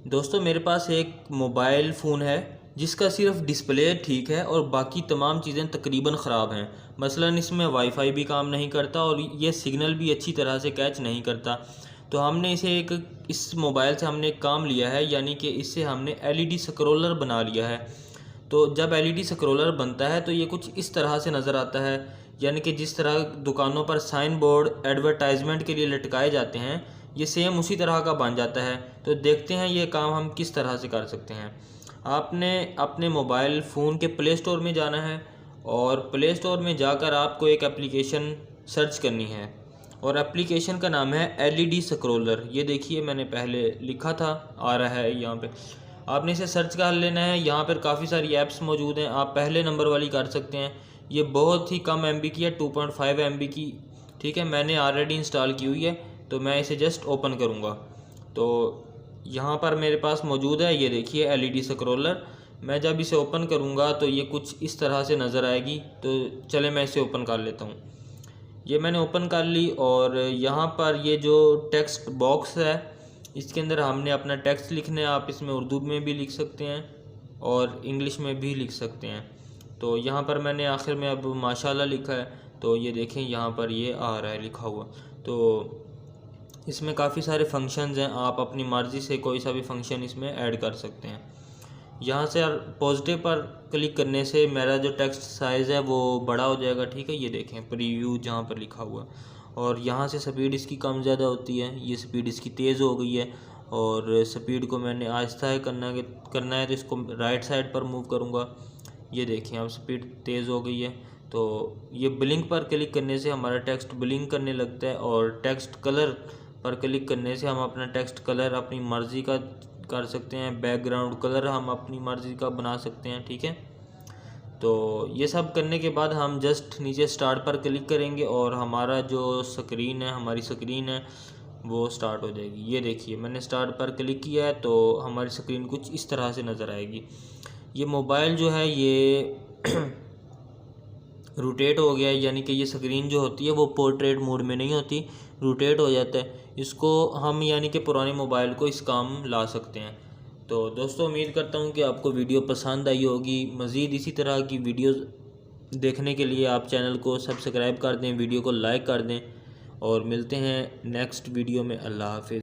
दोस्तों मेरे पास एक मोबाइल फ़ोन है जिसका सिर्फ डिस्प्ले ठीक है और बाकी तमाम चीज़ें तकरीबन ख़राब हैं। मसलन इसमें वाईफाई भी काम नहीं करता और ये सिग्नल भी अच्छी तरह से कैच नहीं करता। तो हमने इस मोबाइल से हमने एक काम लिया है, यानी कि इससे हमने एलईडी स्क्रोलर बना लिया है। तो जब एलईडी स्क्रोलर बनता है तो ये कुछ इस तरह से नज़र आता है, यानी कि जिस तरह दुकानों पर साइन बोर्ड एडवर्टाइजमेंट के लिए लटकाए जाते हैं, ये सेम उसी तरह का बन जाता है। तो देखते हैं ये काम हम किस तरह से कर सकते हैं। आपने अपने मोबाइल फ़ोन के प्ले स्टोर में जाना है और प्ले स्टोर में जाकर आपको एक एप्लीकेशन सर्च करनी है और एप्लीकेशन का नाम है एलईडी स्क्रोलर। ये देखिए मैंने पहले लिखा था, आ रहा है यहाँ पे। आपने इसे सर्च कर लेना है। यहाँ पर काफ़ी सारी ऐप्स मौजूद हैं, आप पहले नंबर वाली कर सकते हैं। ये बहुत ही कम एमबी की है, 2.5 एमबी की। ठीक है, मैंने ऑलरेडी इंस्टॉल की हुई है, तो मैं इसे जस्ट ओपन करूँगा। तो यहाँ पर मेरे पास मौजूद है, ये देखिए एलईडी स्क्रोलर। मैं जब इसे ओपन करूँगा तो ये कुछ इस तरह से नज़र आएगी। तो चले मैं इसे ओपन कर लेता हूँ। ये मैंने ओपन कर ली और यहाँ पर ये जो टेक्स्ट बॉक्स है इसके अंदर हमने अपना टेक्स्ट लिखना है। आप इसमें उर्दू में भी लिख सकते हैं और इंग्लिश में भी लिख सकते हैं। तो यहाँ पर मैंने आखिर में अब माशाल्लाह लिखा है, तो ये देखें यहाँ पर ये आ रहा है लिखा हुआ। तो इसमें काफ़ी सारे फंक्शंस हैं, आप अपनी मर्ज़ी से कोई सा भी फंक्शन इसमें ऐड कर सकते हैं। यहाँ से पॉजिटिव पर क्लिक करने से मेरा जो टेक्स्ट साइज़ है वो बड़ा हो जाएगा। ठीक है, ये देखें प्रीव्यू जहाँ पर लिखा हुआ, और यहाँ से स्पीड इसकी कम ज़्यादा होती है। ये स्पीड इसकी तेज़ हो गई है और स्पीड को मैंने आहिस्ता करना है तो इसको राइट साइड पर मूव करूँगा। ये देखें अब स्पीड तेज़ हो गई है। तो ये ब्लिंक पर क्लिक करने से हमारा टेक्स्ट ब्लिंक करने लगता है और टेक्स्ट कलर पर क्लिक करने से हम अपना टेक्स्ट कलर अपनी मर्ज़ी का कर सकते हैं। बैकग्राउंड कलर हम अपनी मर्ज़ी का बना सकते हैं। ठीक है, तो ये सब करने के बाद हम जस्ट नीचे स्टार्ट पर क्लिक करेंगे और हमारा जो स्क्रीन है, हमारी स्क्रीन है वो स्टार्ट हो जाएगी। ये देखिए मैंने स्टार्ट पर क्लिक किया है तो हमारी स्क्रीन कुछ इस तरह से नज़र आएगी। ये मोबाइल जो है ये रोटेट हो गया है, यानी कि ये स्क्रीन जो होती है वो पोर्ट्रेट मोड में नहीं होती, रोटेट हो जाता है। इसको हम यानी कि पुराने मोबाइल को इस काम ला सकते हैं। तो दोस्तों उम्मीद करता हूँ कि आपको वीडियो पसंद आई होगी। मज़ीद इसी तरह की वीडियोस देखने के लिए आप चैनल को सब्सक्राइब कर दें, वीडियो को लाइक कर दें और मिलते हैं नेक्स्ट वीडियो में। अल्लाह हाफ़िज़।